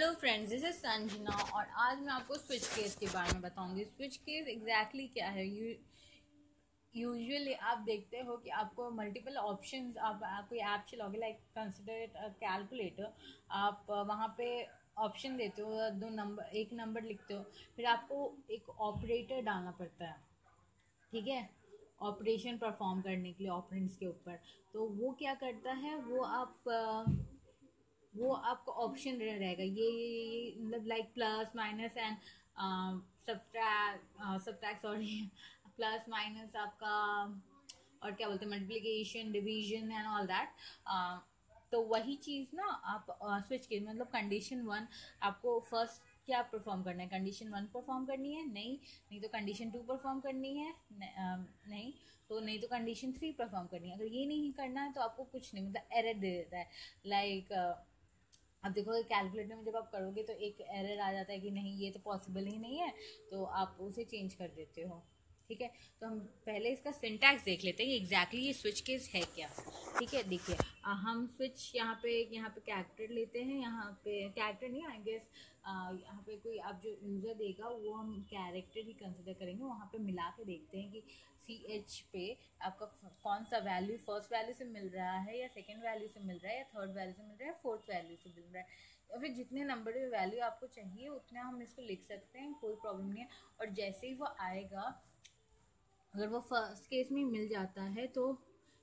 Hello friends, this is Sanjana और आज मैं आपको स्विच केस के बारे में बताऊंगी। स्विच केस एग्जैक्टली क्या है। यूजुअली आप देखते हो कि आपको मल्टीपल ऑप्शंस, आप कोई ऐप चलाओगे लाइक कंसिडर इट कैलकुलेटर। आप वहाँ पे ऑप्शन देते हो, दो नंबर, एक नंबर लिखते हो, फिर आपको एक ऑपरेटर डालना पड़ता है, ठीक है, ऑपरेशन परफॉर्म करने के लिए ऑपरेंड्स के ऊपर। तो वो क्या करता है, वो आपको ऑप्शन रहेगा, ये मतलब like plus minus and subtract sorry plus minus आपका, और क्या बोलते हैं, multiplication, division and all that. तो वही चीज़ ना आप स्विच के मतलब कंडीशन वन आपको फर्स्ट क्या परफॉर्म करना है, कंडीशन वन परफॉर्म करनी है, नहीं तो कंडीशन टू परफॉर्म करनी है, नहीं तो कंडीशन थ्री परफॉर्म करनी है। अगर ये नहीं करना है तो आपको कुछ नहीं, मतलब एरर दे देता है। लाइक अब देखो कैलकुलेटर में जब आप करोगे तो एक एरर आ जाता है कि नहीं ये तो पॉसिबल ही नहीं है, तो आप उसे चेंज कर देते हो, ठीक है। तो हम पहले इसका सिंटैक्स देख लेते हैं एग्जैक्टली ये स्विच केस है क्या, ठीक है। देखिए हम स्विच यहाँ पे कैरेक्टर लेते हैं, यहाँ पे कैरेक्टर नहीं, आई गेस यहाँ पे कोई आप जो यूज़र देगा वो हम कैरेक्टर ही कंसिडर करेंगे। वहाँ पे मिला के देखते हैं कि CH पे आपका कौन सा वैल्यू फर्स्ट वैल्यू से मिल रहा है, या सेकेंड वैल्यू से मिल रहा है, या थर्ड वैल्यू से मिल रहा है, फोर्थ वैल्यू से मिल रहा है। और फिर जितने नंबर में वैल्यू आपको चाहिए उतना हम इसको लिख सकते हैं, कोई प्रॉब्लम नहीं है। और जैसे ही वो आएगा, अगर वो फर्स्ट केस में मिल जाता है तो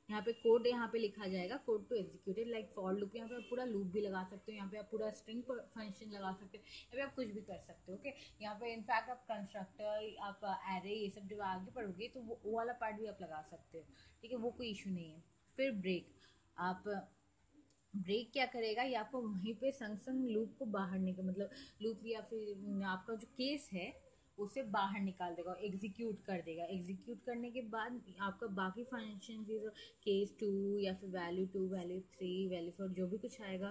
यहाँ पे कोड यहाँ पे लिखा जाएगा, code to executed like for loop. यहाँ पे आप पूरा लूप भी लगा सकते हो, यहाँ पे आप पूरा स्ट्रिंग फंक्शन लगा सकते हो, यहाँ पे आप कुछ भी कर सकते हो, ओके। यहाँ पे इनफैक्ट आप कंस्ट्रक्टर, आप एरे, ये सब जब आगे पढ़ोगे तो वो वाला पार्ट भी आप लगा सकते हो, ठीक है, वो कोई इशू नहीं है। फिर ब्रेक, आप ब्रेक क्या करेगा, ये आपको वहीं पे संग संग लूप को बाहर निकल, मतलब लूप या फिर आपका जो केस है उसे बाहर निकाल देगा, एग्जीक्यूट कर देगा। एग्जीक्यूट करने के बाद आपका बाकी फंक्शन जो केस टू या फिर value two, value three, value four, जो भी कुछ आएगा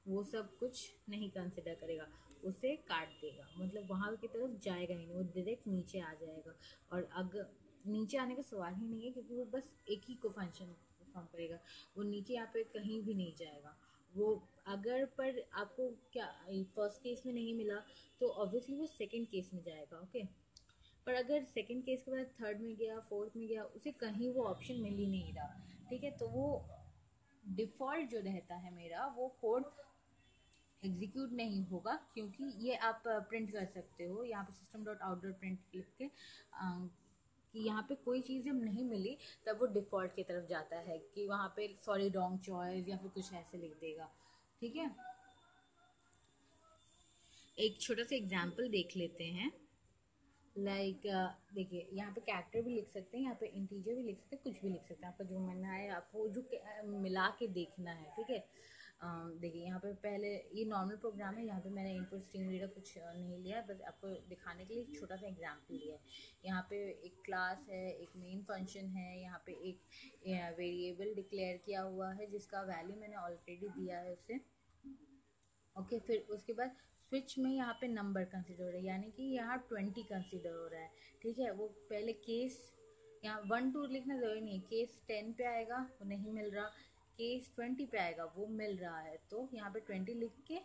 वो सब कुछ नहीं कंसिडर करेगा, उसे काट देगा, मतलब वहाँ की तरफ जाएगा ही नहीं, वो डायरेक्ट नीचे आ जाएगा। और अगर नीचे आने का सवाल ही नहीं है, क्योंकि वो बस एक ही को फंक्शन परफॉर्म करेगा, वो नीचे यहाँ पे कहीं भी नहीं जाएगा। वो अगर पर आपको क्या फर्स्ट केस में नहीं मिला तो ऑब्वियसली वो सेकंड केस में जाएगा, ओके। पर अगर सेकंड केस के बाद थर्ड में गया, फोर्थ में गया, उसे कहीं वो ऑप्शन मिल ही नहीं रहा, ठीक है, तो वो डिफ़ॉल्ट जो रहता है मेरा, वो कोड एग्जीक्यूट नहीं होगा, क्योंकि ये आप प्रिंट कर सकते हो यहाँ पे system dot out dot print लिख के कि यहाँ पे कोई चीज़ जब नहीं मिली तब वो डिफ़ॉल्ट की तरफ जाता है कि वहाँ पे सॉरी रॉन्ग चॉइस या फिर कुछ ऐसे लिख देगा, ठीक है। एक छोटा सा एग्जाम्पल देख लेते हैं। लाइक देखिए यहाँ पे कैरेक्टर भी लिख सकते हैं, यहाँ पे इंटीजर भी लिख सकते हैं, कुछ भी लिख सकते हैं, आपका जो मन है आपको जो मिला के देखना है, ठीक है। देखिए यहाँ पे पहले ये नॉर्मल प्रोग्राम है, यहाँ पे मैंने इनपुट स्ट्रीम रीडर कुछ नहीं लिया, बस आपको दिखाने के लिए एक छोटा सा एग्जाम्पल लिया है। यहाँ पे एक क्लास है, एक मेन फंक्शन है, यहाँ पे एक वेरिएबल डिक्लेयर किया हुआ है जिसका वैल्यू मैंने ऑलरेडी दिया है उसे, ओके। फिर उसके बाद स्विच में यहाँ पे नंबर कंसिडर हो रहा है, यानी कि यहाँ 20 कंसिडर हो रहा है, ठीक है। वो पहले केस यहाँ 1 2 लिखना जरूरी नहीं है, केस 10 पे आएगा वो नहीं मिल रहा, केस 20 पे आएगा वो मिल रहा है, तो यहाँ पे 20 लिख के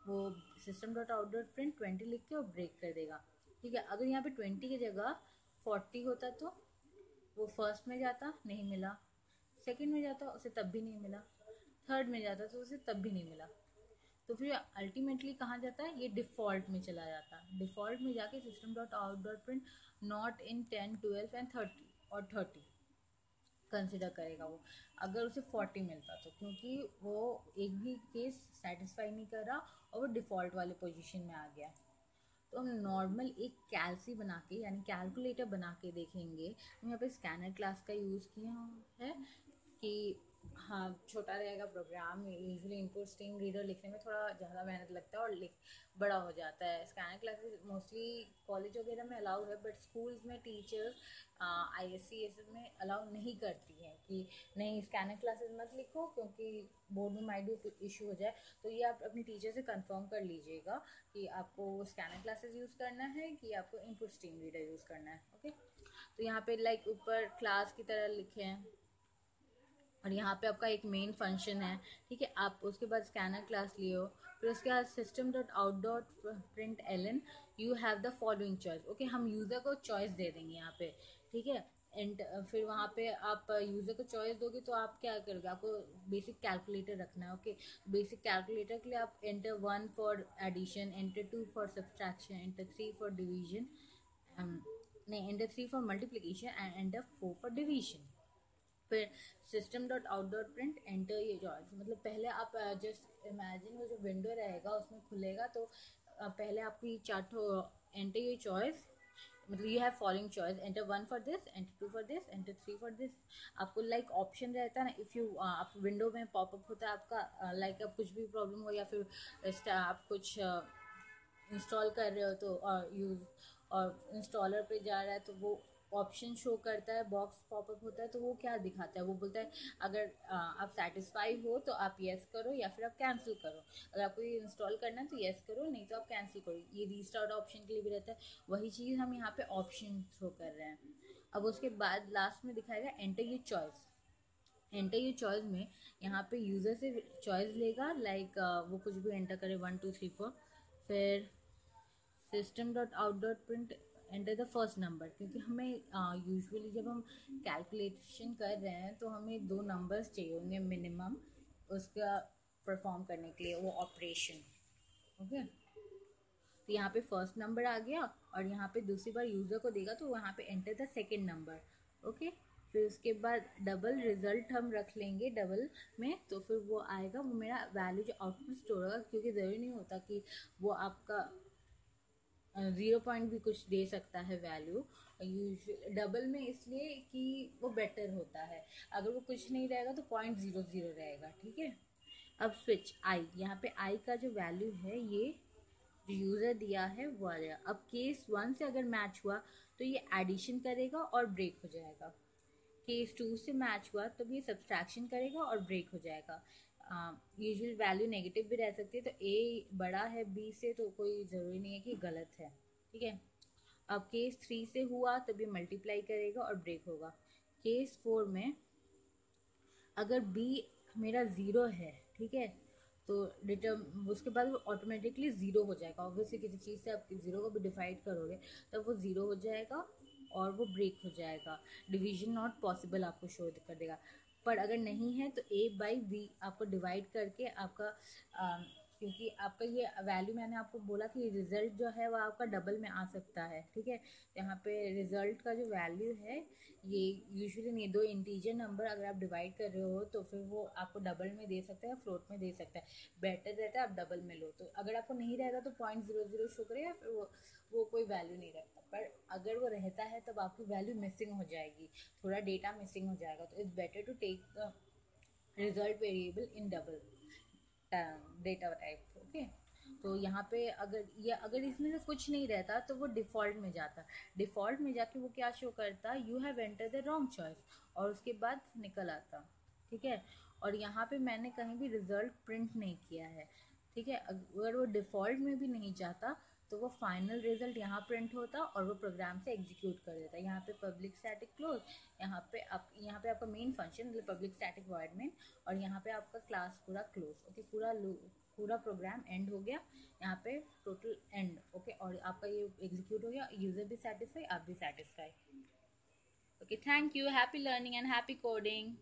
वो system dot out dot print 20 लिख के वो ब्रेक कर देगा, ठीक है। अगर यहाँ पे 20 की जगह 40 होता तो वो फर्स्ट में जाता, नहीं मिला, सेकंड में जाता उसे तब भी नहीं मिला, थर्ड में जाता तो उसे तब भी नहीं मिला, तो फिर अल्टीमेटली कहाँ जाता है, ये डिफ़ॉल्ट में चला जाता है। डिफ़ॉल्ट में जाके system dot out dot print not in 10 12 and 30 और 30 कंसिडर करेगा वो, अगर उसे 40 मिलता तो, क्योंकि वो एक भी केस सेटिस्फाई नहीं कर रहा और वो डिफ़ॉल्ट वाले पोजीशन में आ गया। तो हम नॉर्मल एक कैलसी बना के, यानी कैलकुलेटर बना के देखेंगे। हम यहाँ पे स्कैनर क्लास का यूज़ किया है कि हाँ छोटा रहेगा program, usually input stream reader लिखने में थोड़ा ज़्यादा मेहनत लगता है और बड़ा हो जाता है। स्कैनर क्लासेस मोस्टली कॉलेज वगैरह में अलाउ है, बट स्कूल्स में टीचर्स ISC ये सब में अलाउ नहीं करती हैं कि नहीं स्कैनर क्लासेस मत लिखो, क्योंकि बोर्ड में माइट भी इशू हो जाए। तो ये आप अपनी टीचर से कंफर्म कर लीजिएगा कि आपको स्कैनर क्लासेस यूज़ करना है कि आपको इनपुट स्ट्रीम रीडर यूज़ करना है, ओके। तो यहाँ पे लाइक ऊपर क्लास की तरह लिखे हैं, और यहाँ पे आपका एक मेन फंक्शन है, ठीक है। आप उसके बाद स्कैनर क्लास लिए हो, फिर उसके बाद system dot out dot print L N you have the following choice. Okay, हम यूज़र को चॉइस दे देंगे यहाँ पे, ठीक है। एंड फिर वहाँ पे आप यूज़र को चॉइस दोगे तो आप क्या करोगे, आपको बेसिक कैलकुलेटर रखना है। ओके, बेसिक कैलकुलेटर के लिए आप enter 1 for addition, enter 2 for subtraction, enter 3 for division, नहीं enter 3 for multiplication and enter 4 for division. फिर system dot out dot print enter ये चॉइस, मतलब पहले आप जस्ट इमेजिन वो जो विंडो रहेगा उसमें खुलेगा तो पहले आपको ये चार्ट एंटर ये चॉइस, मतलब you have following choice, enter 1 for this, enter 2 for this, enter 3 for this. आपको लाइक ऑप्शन रहता है ना, इफ़ यू आप विंडो में पॉपअप होता है आपका, लाइक अब कुछ भी प्रॉब्लम हो या फिर आप कुछ इंस्टॉल कर रहे हो तो यूज़ और इंस्टॉलर पे जा रहा है तो वो ऑप्शन शो करता है, बॉक्स पॉपअप होता है तो वो क्या दिखाता है, वो बोलता है अगर आप सेटिस्फाई हो तो आप येस करो या फिर आप कैंसिल करो। अगर आपको ये इंस्टॉल करना है तो येस करो, नहीं तो आप कैंसिल करो। ये रीस्टार्ट ऑप्शन के लिए भी रहता है, वही चीज़ हम यहाँ पे ऑप्शन थ्रो कर रहे हैं। अब उसके बाद लास्ट में दिखाएगा enter your choice. Enter your choice में यहाँ पे यूज़र से चॉइस लेगा, लाइक वो कुछ भी एंटर करे 1 2 3 4। फिर system dot out dot print enter the first number, क्योंकि हमें यूजुअली जब हम कैलकुलेशन कर रहे हैं तो हमें 2 नंबर्स चाहिए होंगे मिनिमम उसका परफॉर्म करने के लिए वो ऑपरेशन। ओके, तो यहाँ पे फर्स्ट नंबर आ गया और यहाँ पे दूसरी बार यूज़र को देगा तो वहाँ पे enter the second number. Okay, फिर उसके बाद डबल रिजल्ट हम रख लेंगे डबल में, तो फिर वो आएगा, वो मेरा वैल्यू जो आउटपुट स्टोर होगा, क्योंकि ज़रूरी नहीं होता कि वो आपका 0 पॉइंट भी कुछ दे सकता है वैल्यू डबल में, इसलिए कि वो बेटर होता है। अगर वो कुछ नहीं रहेगा तो 0.00 रहेगा, ठीक है। अब स्विच आई, यहाँ पे आई का जो वैल्यू है ये जो यूज़र दिया है वो आ जाएगा। अब केस 1 से अगर मैच हुआ तो ये एडिशन करेगा और ब्रेक हो जाएगा। केस 2 से मैच हुआ तब ये सब्सट्रैक्शन करेगा और ब्रेक हो जाएगा। यूजुअल वैल्यू नेगेटिव भी रह सकती है, तो ए बड़ा है बी से तो कोई ज़रूरी नहीं है कि गलत है, ठीक है। अब केस 3 से हुआ तब ये मल्टीप्लाई करेगा और ब्रेक होगा। केस 4 में अगर बी मेरा 0 है, ठीक है, तो डिटर्म उसके बाद वो ऑटोमेटिकली 0 हो जाएगा। ऑब्वियसली किसी चीज़ से आप 0 को भी डिवाइड करोगे तब वो 0 हो जाएगा और वो ब्रेक हो जाएगा। डिवीजन नॉट पॉसिबल आपको शो कर देगा। पर अगर नहीं है तो ए बाई बी आपको डिवाइड करके आपका क्योंकि आपका ये वैल्यू मैंने आपको बोला कि रिजल्ट जो है वो आपका डबल में आ सकता है, ठीक है। यहाँ पे रिजल्ट का जो वैल्यू है ये यूजुअली नहीं, 2 इंटीजर नंबर अगर आप डिवाइड कर रहे हो तो फिर वो आपको डबल में दे सकता है, फ्लोट में दे सकता है। बेटर रहता है आप डबल में लो, तो अगर आपको नहीं रहेगा तो 0.00 शो करेगा, फिर वो कोई वैल्यू नहीं रहता। पर अगर वो रहता है तब आपकी वैल्यू मिसिंग हो जाएगी, थोड़ा डेटा मिसिंग हो जाएगा। तो it's better to take the result variable in double data type. Okay, तो यहाँ पे अगर इसमें से कुछ नहीं रहता तो वो डिफ़ॉल्ट में जाता। डिफ़ॉल्ट में जाके वो क्या शो करता, you have enter the wrong choice, और उसके बाद निकल आता, ठीक है। और यहाँ पे मैंने कहीं भी रिजल्ट प्रिंट नहीं किया है, ठीक है। अगर वो डिफ़ॉल्ट में भी नहीं जाता तो वो फाइनल रिजल्ट यहाँ प्रिंट होता और वो प्रोग्राम से एग्जीक्यूट कर देता। यहाँ पे पब्लिक स्टैटिक क्लोज, यहाँ पे आपका मेन फंक्शन मतलब पब्लिक स्टैटिक वॉइड मेन, और यहाँ पे आपका क्लास पूरा क्लोज। ओके, पूरा प्रोग्राम एंड हो गया यहाँ पे, टोटल एंड। ओके, और आपका ये एग्जीक्यूट हो गया, यूजर भी सेटिस्फाई, आप भी satisfy. Okay, thank you, happy learning and happy coding.